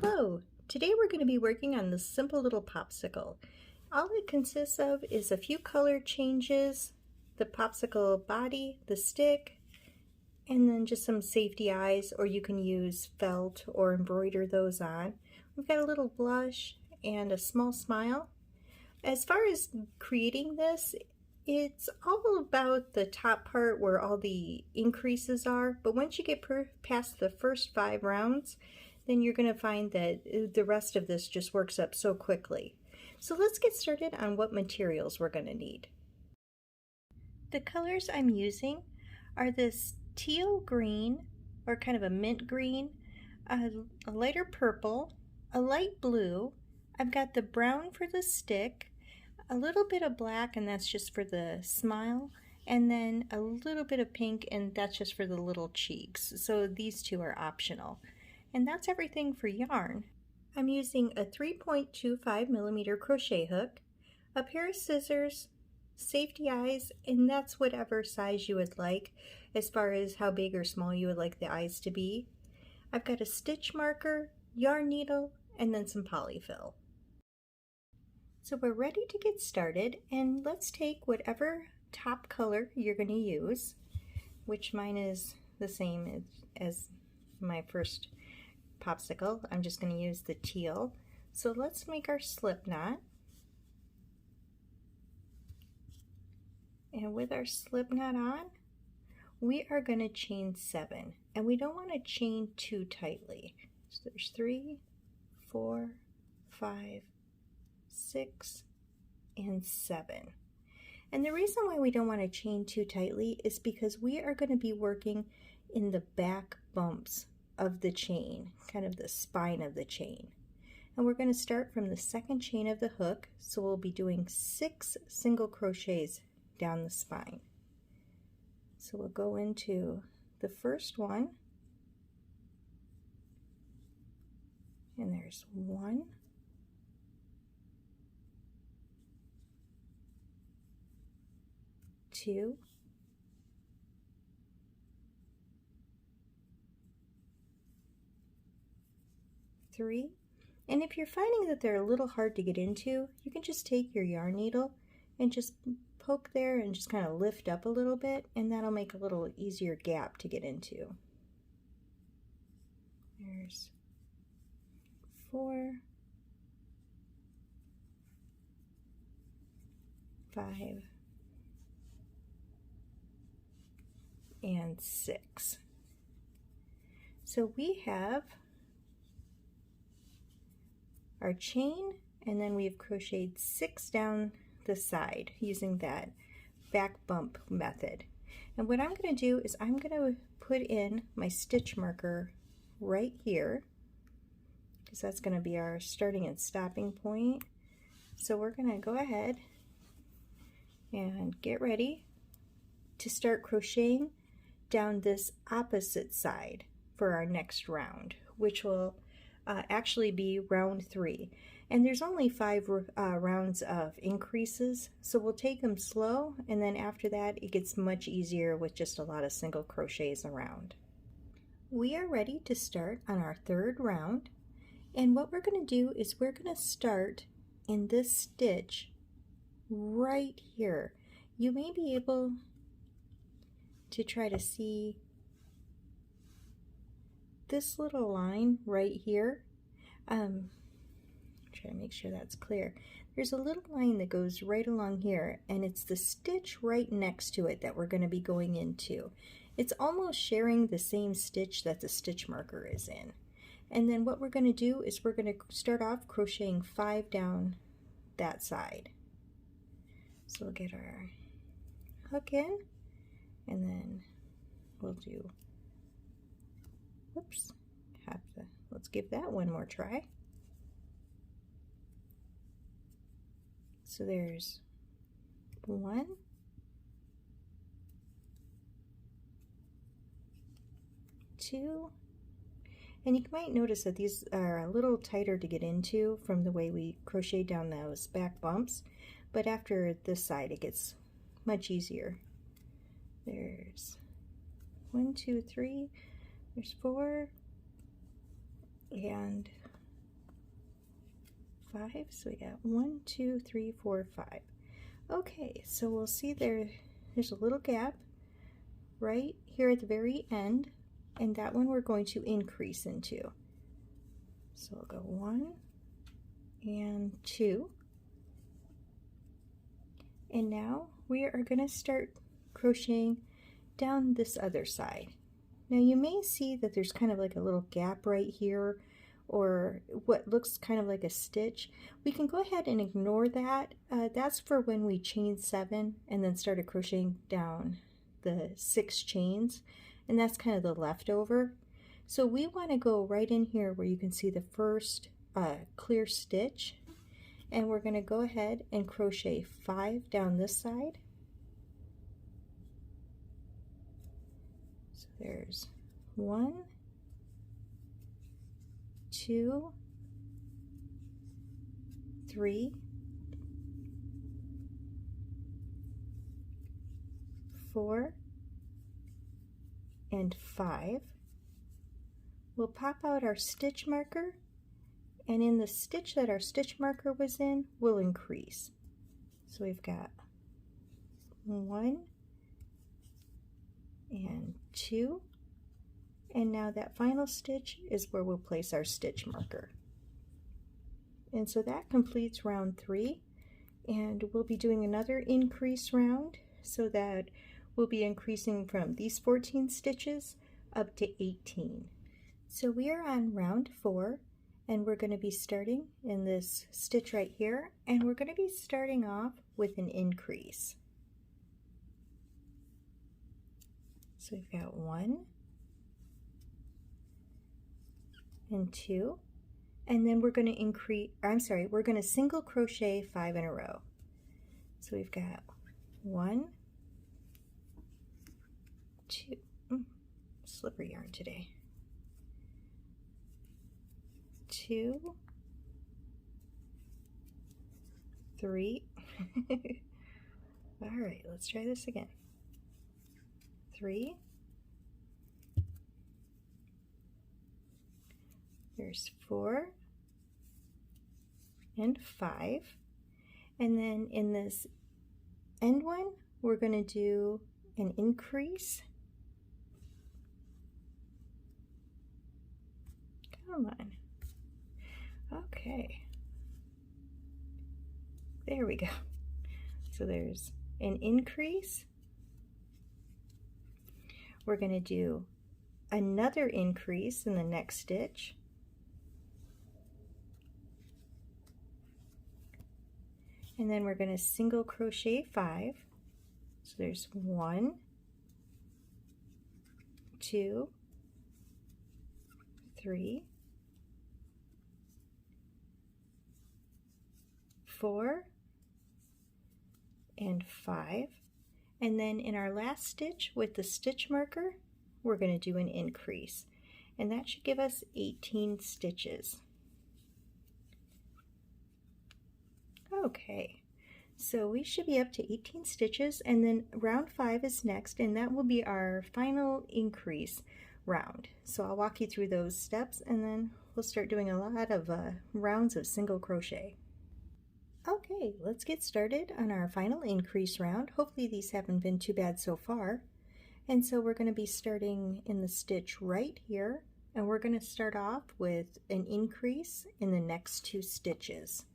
Hello! Today we're going to be working on this simple little popsicle. All it consists of is a few color changes, the popsicle body, the stick, and then just some safety eyes, or you can use felt or embroider those on. We've got a little blush and a small smile. As far as creating this, it's all about the top part where all the increases are, but once you get past the first 5 rounds, then you're going to find that the rest of this just works up so quickly. So let's get started on what materials we're going to need. The colors I'm using are this teal green, or kind of a mint green, a lighter purple, a light blue. I've got the brown for the stick, a little bit of black, and that's just for the smile, and then a little bit of pink, and that's just for the little cheeks. So these two are optional. And that's everything for yarn. I'm using a 3.25 millimeter crochet hook, a pair of scissors, safety eyes, and that's whatever size you would like as far as how big or small you would like the eyes to be. I've got a stitch marker, yarn needle, and then some polyfill. So we're ready to get started, and let's take whatever top color you're going to use, which mine is the same as my first popsicle. I'm just going to use the teal. So let's make our slip knot. And with our slip knot on, we are going to chain 7. And we don't want to chain too tightly. So there's 3, 4, 5, 6, and 7. And the reason why we don't want to chain too tightly is because we are going to be working in the back bumps of the chain, kind of the spine of the chain. And we're going to start from the second chain of the hook, so we'll be doing 6 single crochets down the spine. So we'll go into the first one, and there's 1, 2, 3, and if you're finding that they're a little hard to get into, you can just take your yarn needle and just poke there and just kind of lift up a little bit, and that'll make a little easier gap to get into. There's 4, 5, and 6. So we have our chain, and then we've crocheted 6 down the side using that back bump method. And what I'm going to do is I'm going to put in my stitch marker right here, because that's going to be our starting and stopping point. So we're going to go ahead and get ready to start crocheting down this opposite side for our next round, which will actually be round 3. And there's only 5 rounds of increases, so we'll take them slow, and then after that it gets much easier with just a lot of single crochets around. We are ready to start on our 3rd round, and what we're going to do is we're going to start in this stitch right here. You may be able to try to see this little line right here. Try to make sure that's clear. There's a little line that goes right along here, and it's the stitch right next to it that we're going to be going into. It's almost sharing the same stitch that the stitch marker is in. And then what we're going to do is we're going to start off crocheting 5 down that side. So we'll get our hook in, and then we'll do, whoops, let's give that one more try. So there's 1, 2, and you might notice that these are a little tighter to get into from the way we crochet down those back bumps, but after this side it gets much easier. There's 1, 2, 3, there's 4, and 5. So we got 1, 2, 3, 4, 5. Okay, so we'll see there's a little gap right here at the very end, and that one we're going to increase into. So we'll go 1 and 2. And now we are going to start crocheting down this other side. Now you may see that there's kind of like a little gap right here, or what looks kind of like a stitch. We can go ahead and ignore that. That's for when we chain 7 and then started crocheting down the 6 chains, and that's kind of the leftover. So we want to go right in here where you can see the first clear stitch, and we're going to go ahead and crochet 5 down this side. So there's 1, 2, 3, 4, and 5. We'll pop out our stitch marker, and in the stitch that our stitch marker was in, we'll increase. So we've got 1 and 2, and now that final stitch is where we'll place our stitch marker. And so that completes round 3, and we'll be doing another increase round, so that we'll be increasing from these 14 stitches up to 18. So we are on round 4, and we're going to be starting in this stitch right here, and we're going to be starting off with an increase. So we've got 1 and 2, and then we're going to we're going to single crochet 5 in a row. So we've got 1, 2, slippery yarn today, 2, 3. All right, let's try this again. 3, there's 4 and 5, and then in this end one we're going to do an increase. Come on. Okay, there we go. So there's an increase. We're going to do another increase in the next stitch, and then we're going to single crochet 5. So there's 1, 2, 3, 4, and 5. And then in our last stitch with the stitch marker, we're going to do an increase, and that should give us 18 stitches. Okay, so we should be up to 18 stitches, and then round 5 is next, and that will be our final increase round. So I'll walk you through those steps, and then we'll start doing a lot of rounds of single crochet. Okay, let's get started on our final increase round. Hopefully these haven't been too bad so far. And so we're going to be starting in the stitch right here, and we're going to start off with an increase in the next 2 stitches.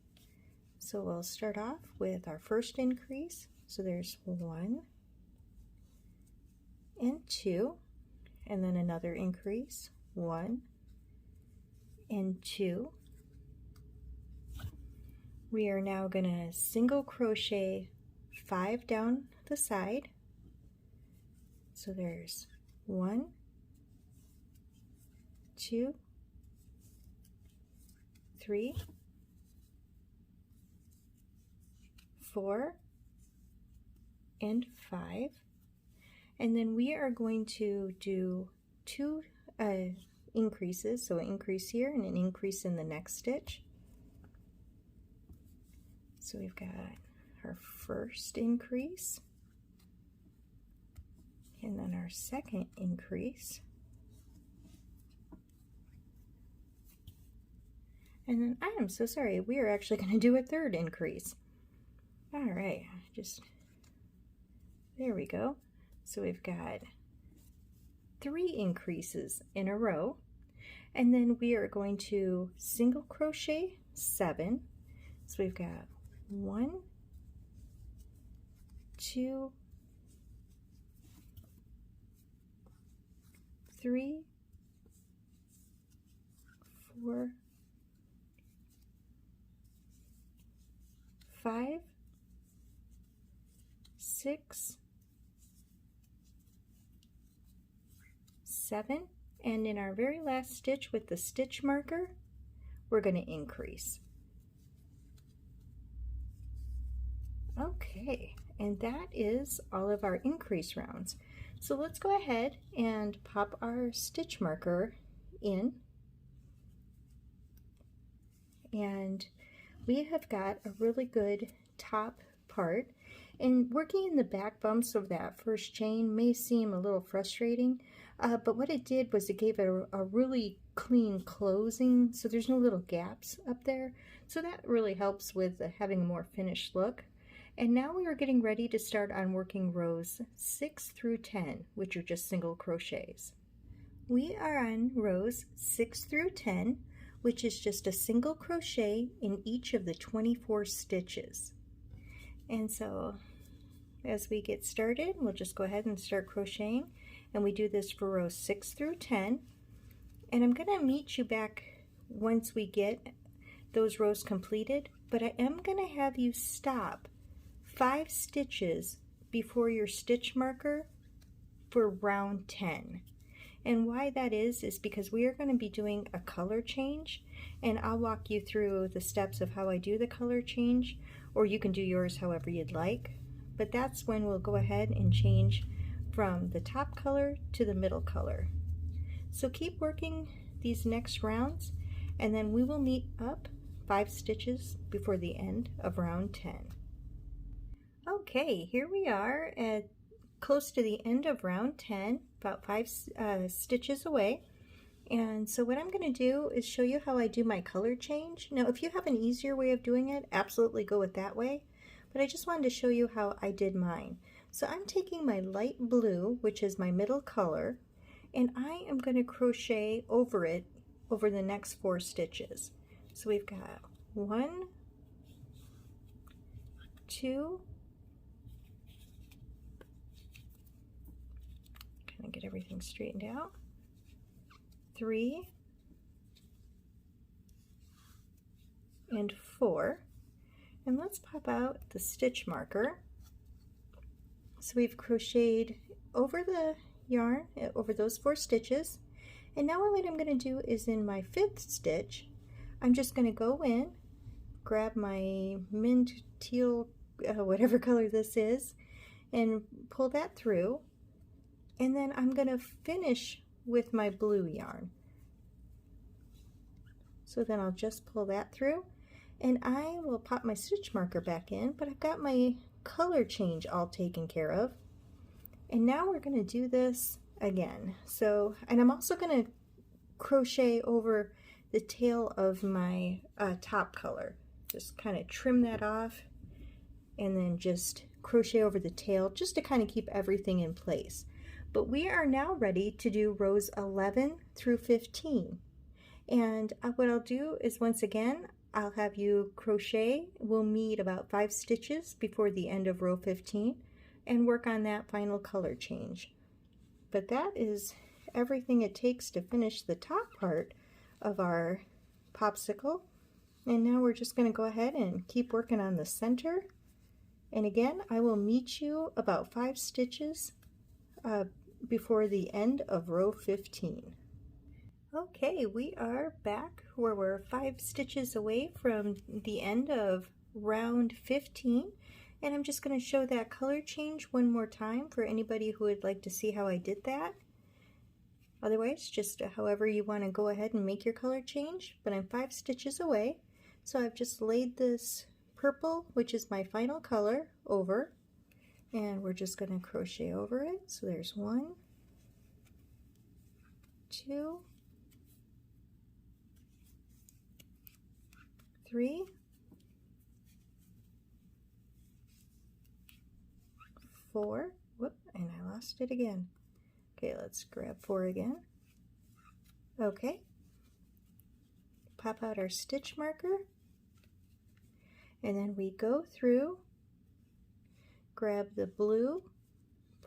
So we'll start off with our first increase. So there's 1 and 2, and then another increase, 1 and 2. We are now going to single crochet 5 down the side. So there's 1, 2, 3, 4, and 5. And then we are going to do 2 increases, so an increase here and an increase in the next stitch. So we've got our first increase, and then our second increase, And then I am so sorry, we are actually going to do a third increase. All right, just there we go. So we've got 3 increases in a row, and then we are going to single crochet 7. So we've got 1, 2, 3, 4, 5, 6, 7, and in our very last stitch with the stitch marker, we're going to increase. Okay, and that is all of our increase rounds. So let's go ahead and pop our stitch marker in, and we have got a really good top part. And working in the back bumps of that first chain may seem a little frustrating, but what it did was it gave it a really clean closing, so there's no little gaps up there. So that really helps with having a more finished look. And now we are getting ready to start on working rows 6 through 10, which are just single crochets. We are on rows 6 through 10, which is just a single crochet in each of the 24 stitches. And so as we get started, we'll just go ahead and start crocheting, and we do this for rows 6 through 10. And I'm going to meet you back once we get those rows completed, but I am going to have you stop 5 stitches before your stitch marker for round 10. And why that is because we are going to be doing a color change, and I'll walk you through the steps of how I do the color change, or you can do yours however you'd like. But that's when we'll go ahead and change from the top color to the middle color. So keep working these next rounds, and then we will meet up 5 stitches before the end of round 10. Okay, here we are at close to the end of round 10, about 5 stitches away. And so what I'm going to do is show you how I do my color change. Now if you have an easier way of doing it, absolutely go with that way, but I just wanted to show you how I did mine. So I'm taking my light blue, which is my middle color, and I am going to crochet over it over the next 4 stitches. So we've got 1, 2, kind of get everything straightened out, 3, and 4. And let's pop out the stitch marker. So we've crocheted over the yarn, over those 4 stitches. And now what I'm going to do is in my 5th stitch, I'm just going to go in, grab my mint teal, whatever color this is, and pull that through. And then I'm going to finish with my blue yarn. So then I'll just pull that through, and I will pop my stitch marker back in, but I've got my color change all taken care of. And now we're going to do this again. So, and I'm also going to crochet over the tail of my top color. Just kind of trim that off, and then just crochet over the tail just to kind of keep everything in place. But we are now ready to do rows 11 through 15. And what I'll do is, once again, I'll have you crochet. We'll meet about 5 stitches before the end of row 15 and work on that final color change. But that is everything it takes to finish the top part of our popsicle. And now we're just going to go ahead and keep working on the center. And again, I will meet you about 5 stitches before the end of row 15. Okay, we are back where we're 5 stitches away from the end of round 15, and I'm just going to show that color change one more time for anybody who would like to see how I did that. Otherwise, just however you want to go ahead and make your color change, but I'm 5 stitches away. So I've just laid this purple, which is my final color, over, and we're just going to crochet over it. So there's 1, 2, 3, 4, whoop, and I lost it again. Okay, let's grab 4 again. Okay, pop out our stitch marker, and then we go through, grab the blue,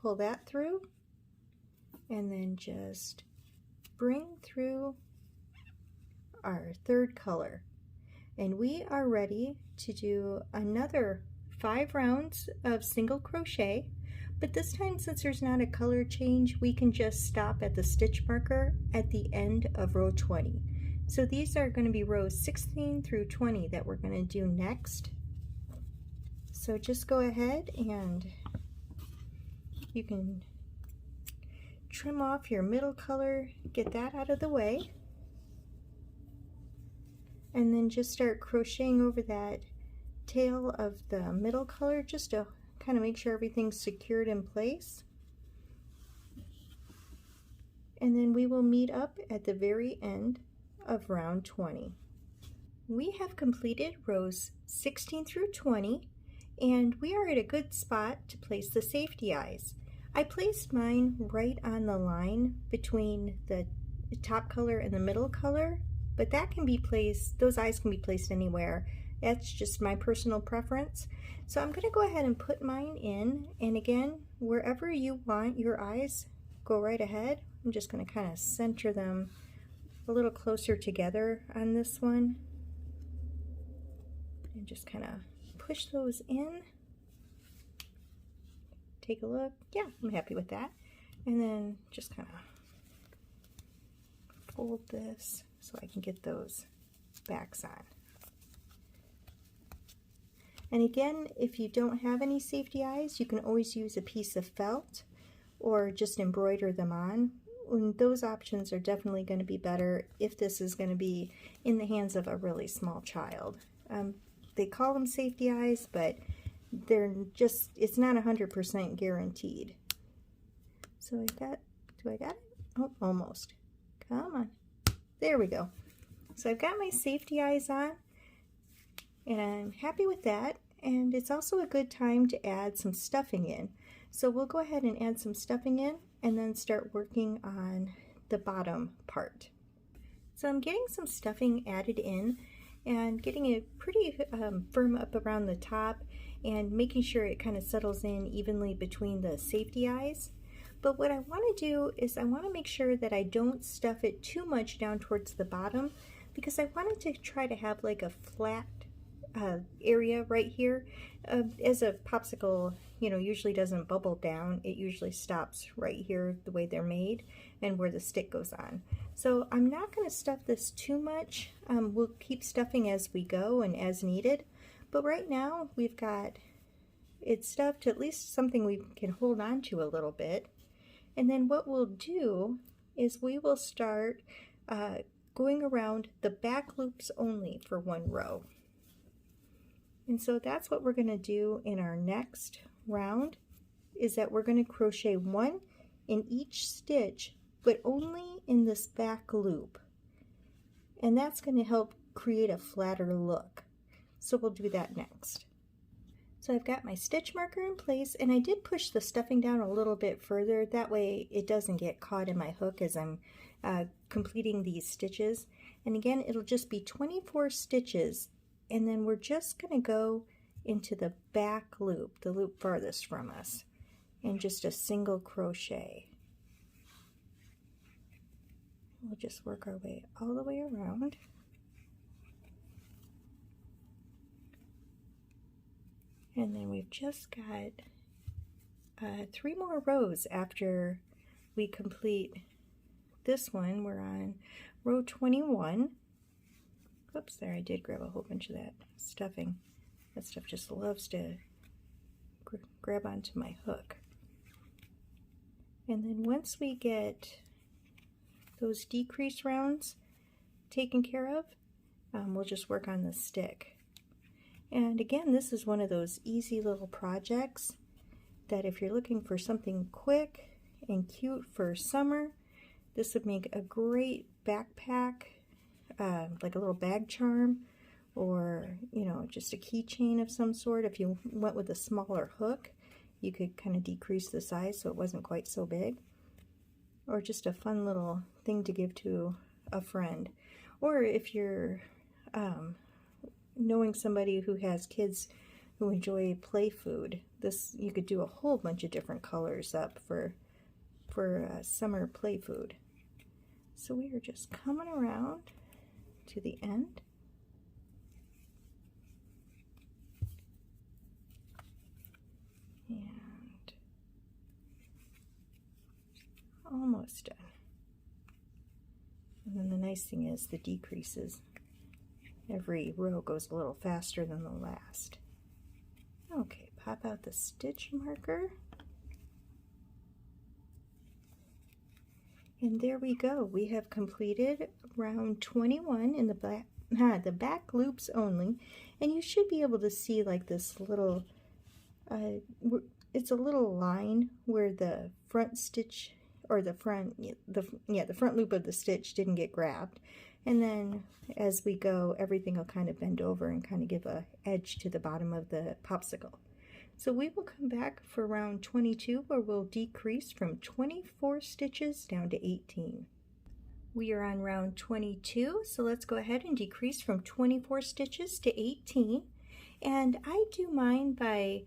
pull that through, and then just bring through our third color. And we are ready to do another 5 rounds of single crochet, but this time, since there's not a color change, we can just stop at the stitch marker at the end of row 20. So these are going to be rows 16 through 20 that we're going to do next. So just go ahead and you can trim off your middle color, get that out of the way, and then just start crocheting over that tail of the middle color just to kind of make sure everything's secured in place. And then we will meet up at the very end of round 20. We have completed rows 16 through 20, and we are at a good spot to place the safety eyes. I placed mine right on the line between the top color and the middle color, but that can be placed, those eyes can be placed anywhere. That's just my personal preference. So I'm going to go ahead and put mine in, and again, wherever you want your eyes, go right ahead. I'm just going to kind of center them a little closer together on this one, and just kind of push those in. Take a look. Yeah, I'm happy with that. And then just kind of fold this so I can get those backs on. And again, if you don't have any safety eyes, you can always use a piece of felt or just embroider them on. And those options are definitely going to be better if this is going to be in the hands of a really small child. They call them safety eyes, but they're just, it's not 100% guaranteed. So do I got it? Oh, almost. Come on. There we go. So I've got my safety eyes on, and I'm happy with that. And it's also a good time to add some stuffing in. So we'll go ahead and add some stuffing in and then start working on the bottom part. So I'm getting some stuffing added in and getting it pretty firm up around the top and making sure it kind of settles in evenly between the safety eyes. But what I want to do is I want to make sure that I don't stuff it too much down towards the bottom, because I wanted to try to have like a flat area right here. As a popsicle, you know, usually doesn't bubble down, it usually stops right here the way they're made and where the stick goes on. So I'm not going to stuff this too much. We'll keep stuffing as we go and as needed, but right now we've got it stuffed, at least something we can hold on to a little bit. And then what we'll do is we will start going around the back loops only for one row. And so that's what we're going to do in our next round, is that we're going to crochet 1 in each stitch, but only in this back loop. And that's going to help create a flatter look. So we'll do that next. So I've got my stitch marker in place, and I did push the stuffing down a little bit further. That way it doesn't get caught in my hook as I'm completing these stitches. And again, it'll just be 24 stitches. And then we're just going to go into the back loop, the loop farthest from us, and just a single crochet. We'll just work our way all the way around. And then we've just got 3 more rows after we complete this one. We're on row 21. Oops, there, I did grab a whole bunch of that stuffing. That stuff just loves to grab onto my hook. And then once we get those decrease rounds taken care of, we'll just work on the stick. And again, this is one of those easy little projects that if you're looking for something quick and cute for summer, this would make a great backpack, like a little bag charm, or, you know, just a keychain of some sort. If you went with a smaller hook, you could kind of decrease the size so it wasn't quite so big. Or just a fun little thing to give to a friend. Or if you're knowing somebody who has kids who enjoy play food, this, you could do a whole bunch of different colors up for summer play food. So we are just coming around to the end. And almost done. And then the nice thing is the decreases. Every row goes a little faster than the last. Okay, pop out the stitch marker. And there we go. We have completed round 21 in the back loops only. And you should be able to see like this little, it's a little line where the front stitch, or the front loop of the stitch didn't get grabbed. And then as we go, everything will kind of bend over and kind of give a edge to the bottom of the popsicle. So we will come back for round 22, where we'll decrease from 24 stitches down to 18. We are on round 22, so let's go ahead and decrease from 24 stitches to 18. And I do mine by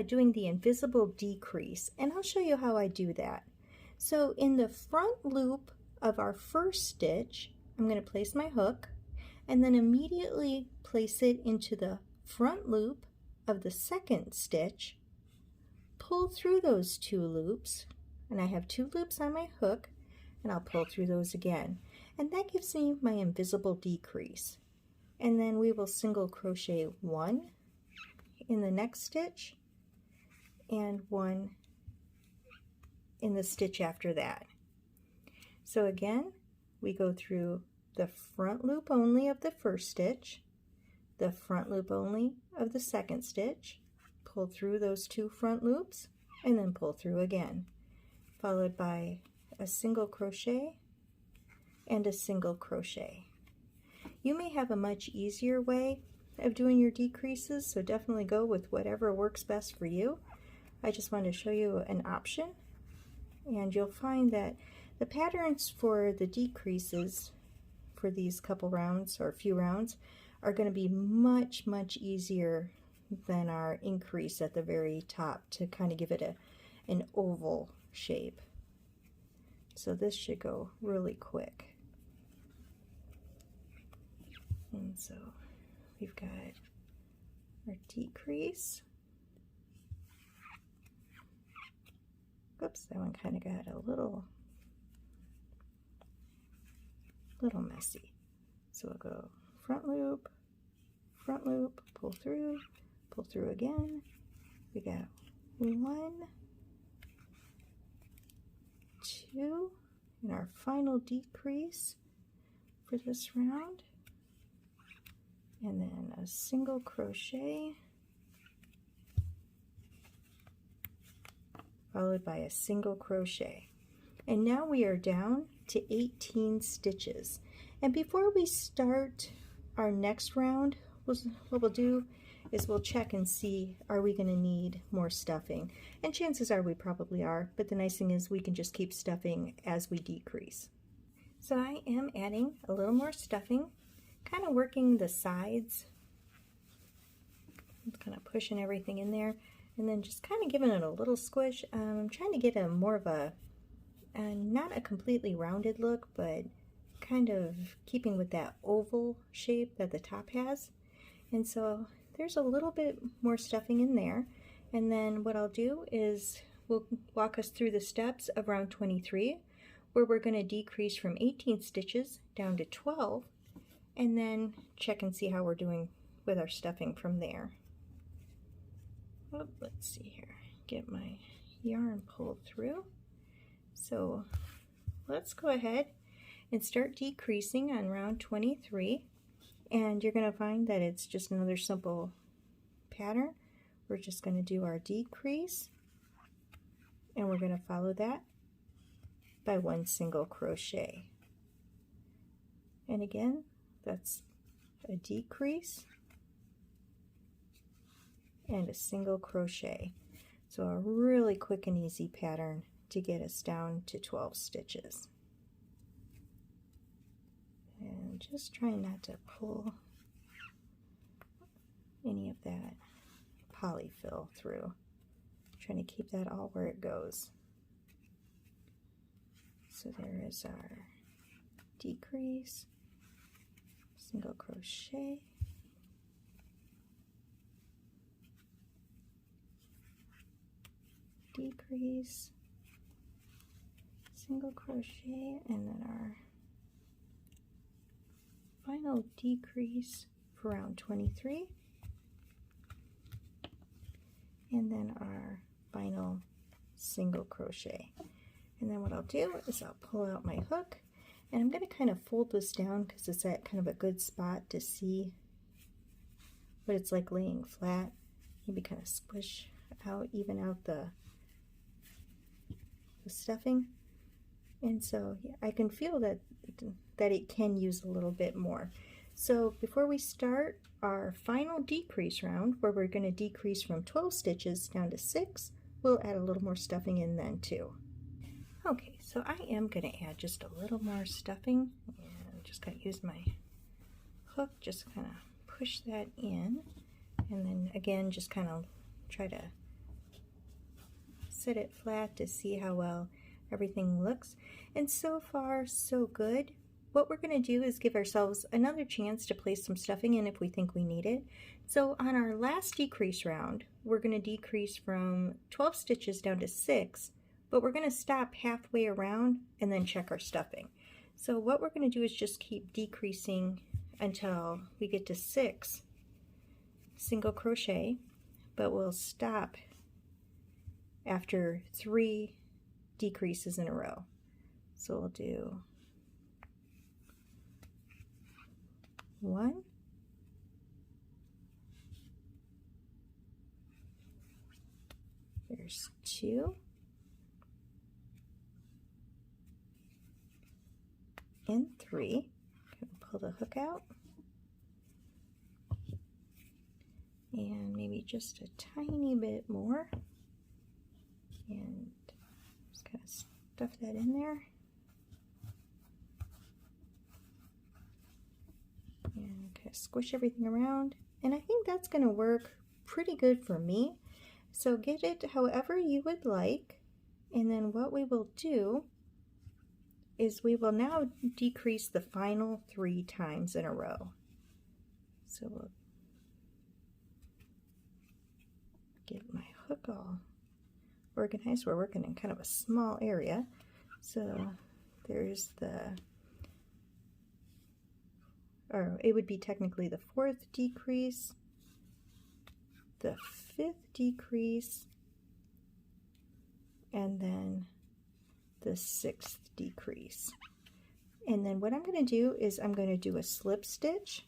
doing the invisible decrease, and I'll show you how I do that. So in the front loop of our first stitch, I'm going to place my hook and then immediately place it into the front loop of the second stitch, pull through those two loops, and I have two loops on my hook, and I'll pull through those again. And that gives me my invisible decrease. And then we will single crochet one in the next stitch and one in the stitch after that. So again, we go through the front loop only of the first stitch, the front loop only of the second stitch, pull through those two front loops, and then pull through again, followed by a single crochet and a single crochet. You may have a much easier way of doing your decreases, so definitely go with whatever works best for you. I just wanted to show you an option, and you'll find that the patterns for the decreases for these couple rounds or few rounds are going to be much easier than our increase at the very top to kind of give it an oval shape. So this should go really quick. And so we've got our decrease. Oops, that one kind of got a little messy. So we'll go front loop, pull through again. We got 1, 2, and our final decrease for this round. And then a single crochet, followed by a single crochet. And now we are down to 18 stitches. And before we start our next round, what we'll do is we'll check and see, are we going to need more stuffing? And chances are we probably are, but the nice thing is we can just keep stuffing as we decrease. So I am adding a little more stuffing, kind of working the sides, kind of pushing everything in there, and then just kind of giving it a little squish. I'm trying to get a more of a, not a completely rounded look, but kind of keeping with that oval shape that the top has. And so there's a little bit more stuffing in there. And then what I'll do is we'll walk us through the steps of round 23, where we're going to decrease from 18 stitches down to 12, and then check and see how we're doing with our stuffing from there. Oh, let's see here, get my yarn pulled through. So let's go ahead and start decreasing on round 23, and you're going to find that it's just another simple pattern. We're just going to do our decrease, and we're going to follow that by one single crochet. And again, that's a decrease and a single crochet. So a really quick and easy pattern to get us down to 12 stitches. And just trying not to pull any of that polyfill through. Trying to keep that all where it goes. So there is our decrease, single crochet, decrease, single crochet, and then our final decrease for round 23, and then our final single crochet. And then what I'll do is I'll pull out my hook, and I'm going to kind of fold this down because it's at kind of a good spot to see what it's like laying flat. Maybe kind of squish out, even out the stuffing. And so yeah, I can feel that it can use a little bit more. So before we start our final decrease round, where we're going to decrease from 12 stitches down to 6, we'll add a little more stuffing in then too. Okay, so I am going to add just a little more stuffing, and just going to use my hook, just kind of push that in, and then again just kind of try to set it flat to see how well everything looks. And so far so good. What we're going to do is give ourselves another chance to place some stuffing in if we think we need it. So on our last decrease round, we're going to decrease from 12 stitches down to 6, but we're going to stop halfway around and then check our stuffing. So what we're going to do is just keep decreasing until we get to 6 single crochet, but we'll stop after 3 decreases in a row. So we'll do 1, there's 2, and 3. Pull the hook out, and maybe just a tiny bit more, and just kind of stuff that in there, and kind of squish everything around. And I think that's going to work pretty good for me. So get it however you would like, and then what we will do is we will now decrease the final 3 times in a row. So we'll get my hook all organized. We're working in kind of a small area. So there's or it would be technically the 4th decrease, the 5th decrease, and then the 6th decrease. And then what I'm going to do is I'm going to do a slip stitch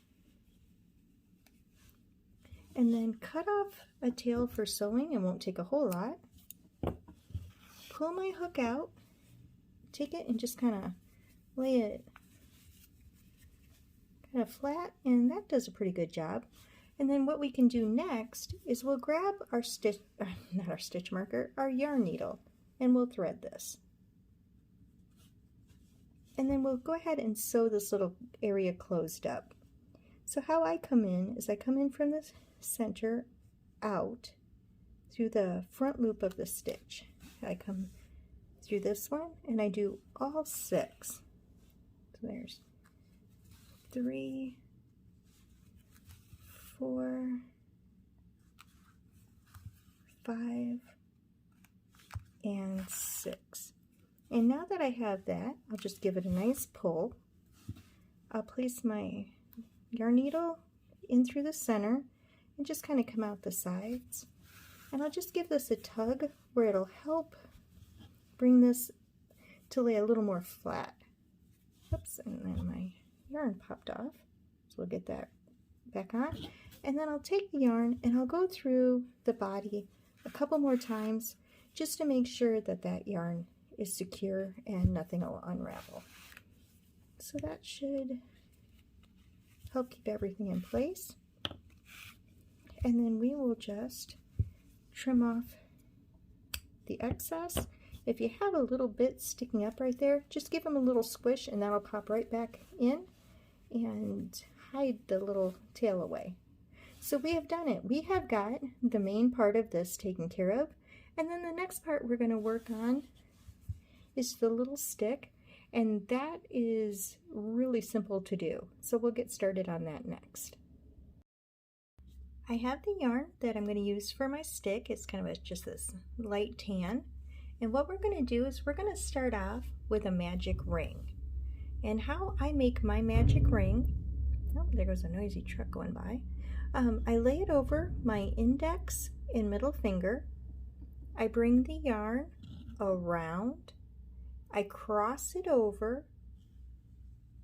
and then cut off a tail for sewing. It won't take a whole lot. Pull my hook out, take it and just kind of lay it kind of flat, and that does a pretty good job. And then what we can do next is we'll grab our stitch, not our stitch marker, our yarn needle, and we'll thread this. And then we'll go ahead and sew this little area closed up. So how I come in is I come in from the center out through the front loop of the stitch. I come through this one and I do all 6. So there's 3, 4, 5, and 6. And now that I have that, I'll just give it a nice pull. I'll place my yarn needle in through the center and just kind of come out the sides. And I'll just give this a tug where it'll help bring this to lay a little more flat. Oops, and then my yarn popped off. So we'll get that back on. And then I'll take the yarn and I'll go through the body a couple more times just to make sure that that yarn is secure and nothing will unravel. So that should help keep everything in place. and then we will just trim off the excess. If you have a little bit sticking up right there, just give them a little squish and that'll pop right back in and hide the little tail away. So we have done it. We have got the main part of this taken care of, and then the next part we're going to work on is the little stick, and that is really simple to do. So we'll get started on that next. I have the yarn that I'm going to use for my stick. It's kind of just this light tan. And what we're going to do is we're going to start off with a magic ring. And how I make my magic ring, oh, there goes a noisy truck going by. I lay it over my index and middle finger. I bring the yarn around. I cross it over,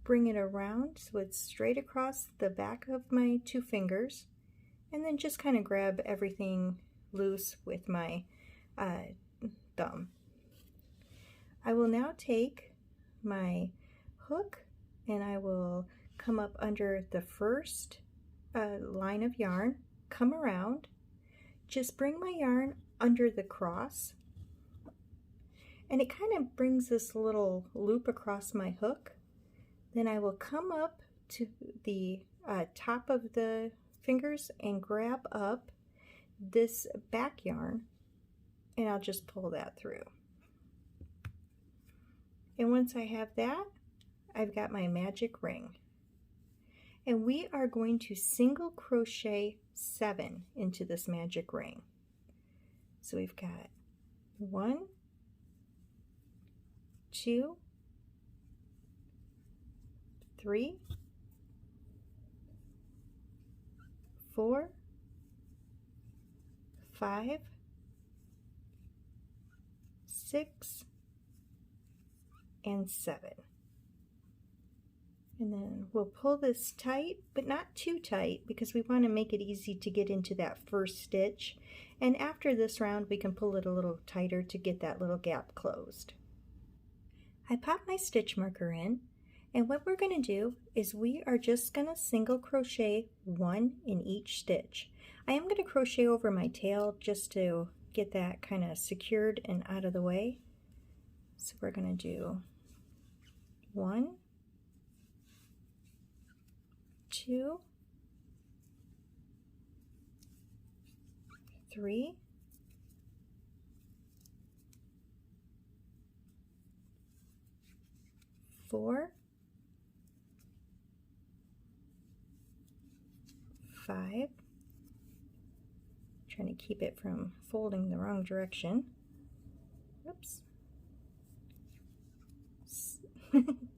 bring it around so it's straight across the back of my two fingers, and then just kind of grab everything loose with my thumb. I will now take my hook and I will come up under the first line of yarn, come around, just bring my yarn under the cross, and it kind of brings this little loop across my hook. Then I will come up to the top of the fingers and grab up this back yarn, and I'll just pull that through. And once I have that, I've got my magic ring. And we are going to single crochet 7 into this magic ring. So we've got 1, 2, 3, 4, 5, 6, and 7. And then we'll pull this tight, but not too tight, because we want to make it easy to get into that first stitch. And after this round, we can pull it a little tighter to get that little gap closed. I pop my stitch marker in, and what we're going to do is we are just going to single crochet 1 in each stitch. I am going to crochet over my tail just to get that kind of secured and out of the way. So we're going to do 1, 2, 3, 4, 5, trying to keep it from folding the wrong direction. Oops.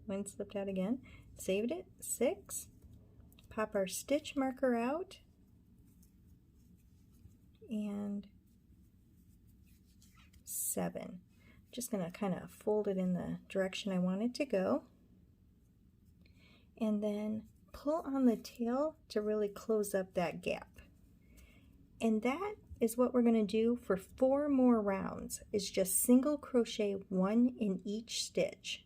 One slipped out again. Saved it. 6. Pop our stitch marker out. And 7. Just going to kind of fold it in the direction I want it to go. And then pull on the tail to really close up that gap. And that is what we're going to do for 4 more rounds, is just single crochet 1 in each stitch.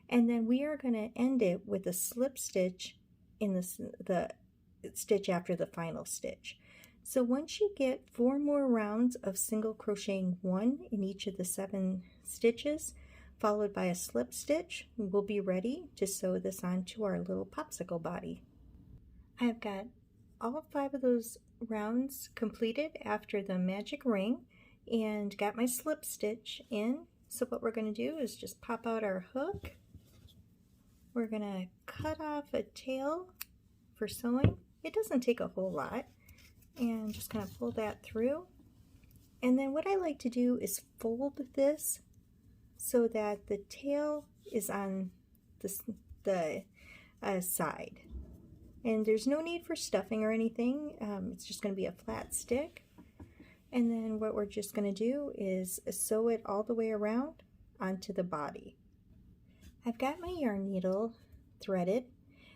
And then we are going to end it with a slip stitch in the stitch after the final stitch. So once you get 4 more rounds of single crocheting 1 in each of the 7 stitches, followed by a slip stitch, we'll be ready to sew this onto our little popsicle body. I've got all 5 of those rounds completed after the magic ring and got my slip stitch in. So what we're going to do is just pop out our hook. We're going to cut off a tail for sewing. It doesn't take a whole lot, and just kind of pull that through. And then what I like to do is fold this so that the tail is on the side. And there's no need for stuffing or anything. It's just going to be a flat stick. And then what we're just going to do is sew it all the way around onto the body. I've got my yarn needle threaded,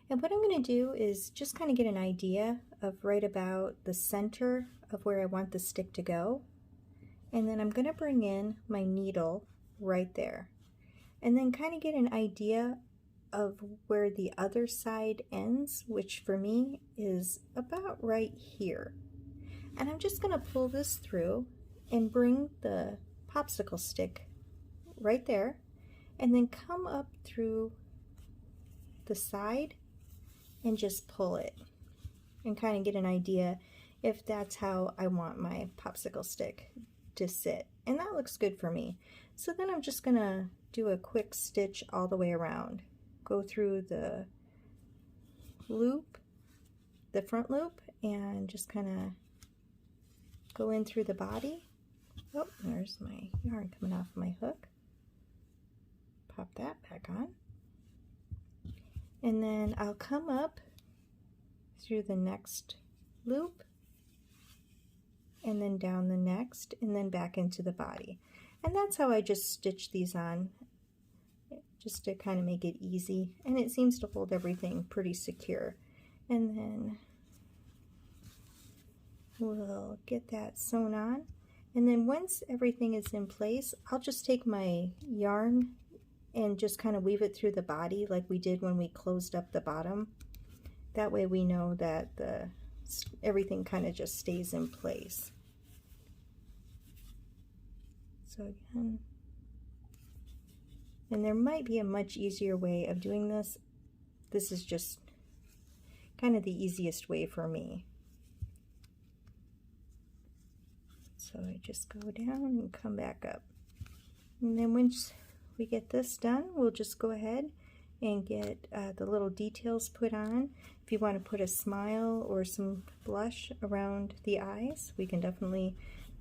and what I'm going to do is just kind of get an idea of right about the center of where I want the stick to go. And then I'm going to bring in my needle right there. And then kind of get an idea of where the other side ends, which for me is about right here. And I'm just going to pull this through and bring the popsicle stick right there, and then come up through the side and just pull it and kind of get an idea if that's how I want my popsicle stick to sit. And that looks good for me. So then I'm just gonna do a quick stitch all the way around. Go through the loop, the front loop, and just kind of go in through the body. Oh, there's my yarn coming off my hook. Pop that back on. And then I'll come up through the next loop, and then down the next, and then back into the body. And that's how I just stitch these on, just to kind of make it easy. And it seems to hold everything pretty secure. And then we'll get that sewn on. And then once everything is in place, I'll just take my yarn and just kind of weave it through the body like we did when we closed up the bottom. That way we know that everything kind of just stays in place. So again, and there might be a much easier way of doing this. This is just kind of the easiest way for me. So I just go down and come back up. And then once we get this done, we'll just go ahead and get the little details put on. If you want to put a smile or some blush around the eyes, we can definitely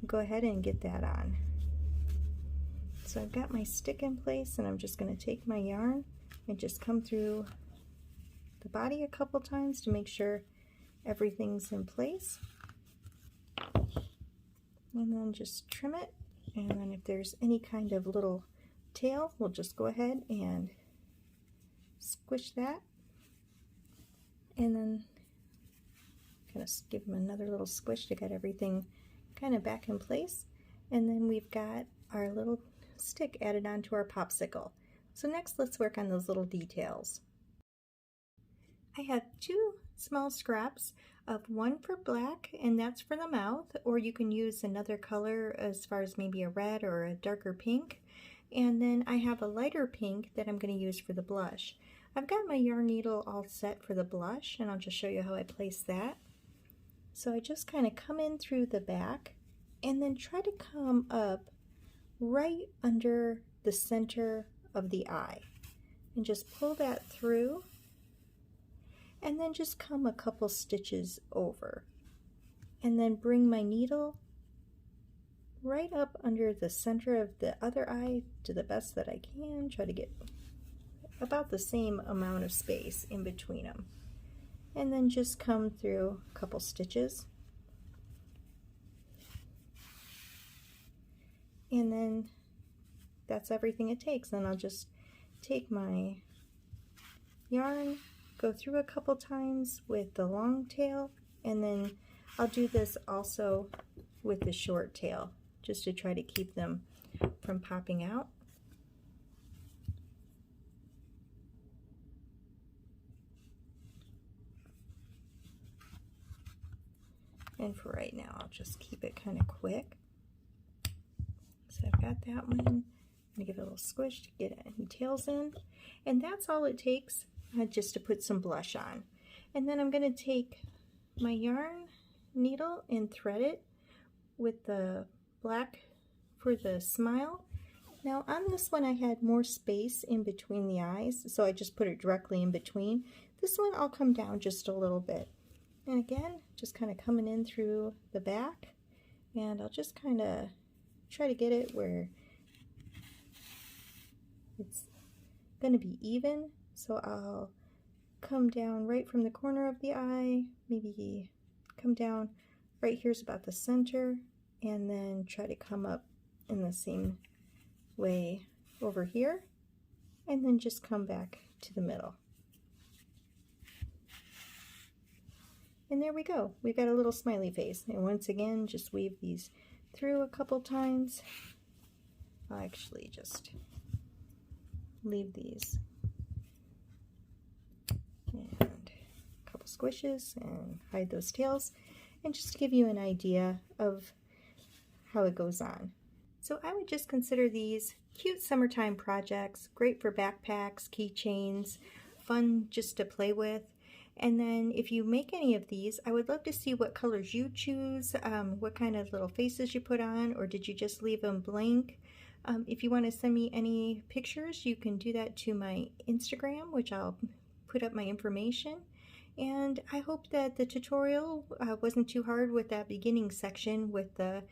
go ahead and get that on. So I've got my stick in place, and I'm just going to take my yarn and just come through the body a couple times to make sure everything's in place. And then just trim it, and then if there's any kind of little tail, we'll just go ahead and squish that, and then kind of give them another little squish to get everything kind of back in place. And then we've got our little stick added onto our popsicle. So next, let's work on those little details. I have two small scraps of one for black, and that's for the mouth, or you can use another color as far as maybe a red or a darker pink. And then I have a lighter pink that I'm going to use for the blush. I've got my yarn needle all set for the blush, and I'll just show you how I place that. So I just kind of come in through the back and then try to come up right under the center of the eye and just pull that through, and then just come a couple stitches over, and then bring my needle right up under the center of the other eye to the best that I can. Try to get about the same amount of space in between them, and then just come through a couple stitches, and then that's everything it takes. Then I'll just take my yarn, go through a couple times with the long tail, and then I'll do this also with the short tail, just to try to keep them from popping out. And for right now, I'll just keep it kind of quick. So I've got that one. I'm gonna give it a little squish to get any tails in. And that's all it takes just to put some blush on. And then I'm gonna take my yarn needle and thread it with the black for the smile. Now on this one I had more space in between the eyes, so I just put it directly in between. This one I'll come down just a little bit. And again, just kind of coming in through the back, and I'll just kind of try to get it where it's going to be even. So I'll come down right from the corner of the eye, maybe come down right here's about the center, and then try to come up in the same way over here, and then just come back to the middle. And there we go. We've got a little smiley face. And once again, just weave these through a couple times. I'll actually just leave these and a couple squishes and hide those tails. and just to give you an idea of how it goes on. So I would just consider these cute summertime projects, great for backpacks, keychains, fun just to play with. And then if you make any of these, I would love to see what colors you choose, what kind of little faces you put on, or did you just leave them blank? If you want to send me any pictures, you can do that to my Instagram, which I'll put up my information. And I hope that the tutorial wasn't too hard with that beginning section with the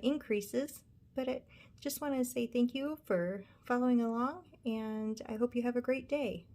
increases. But I just want to say thank you for following along, and I hope you have a great day.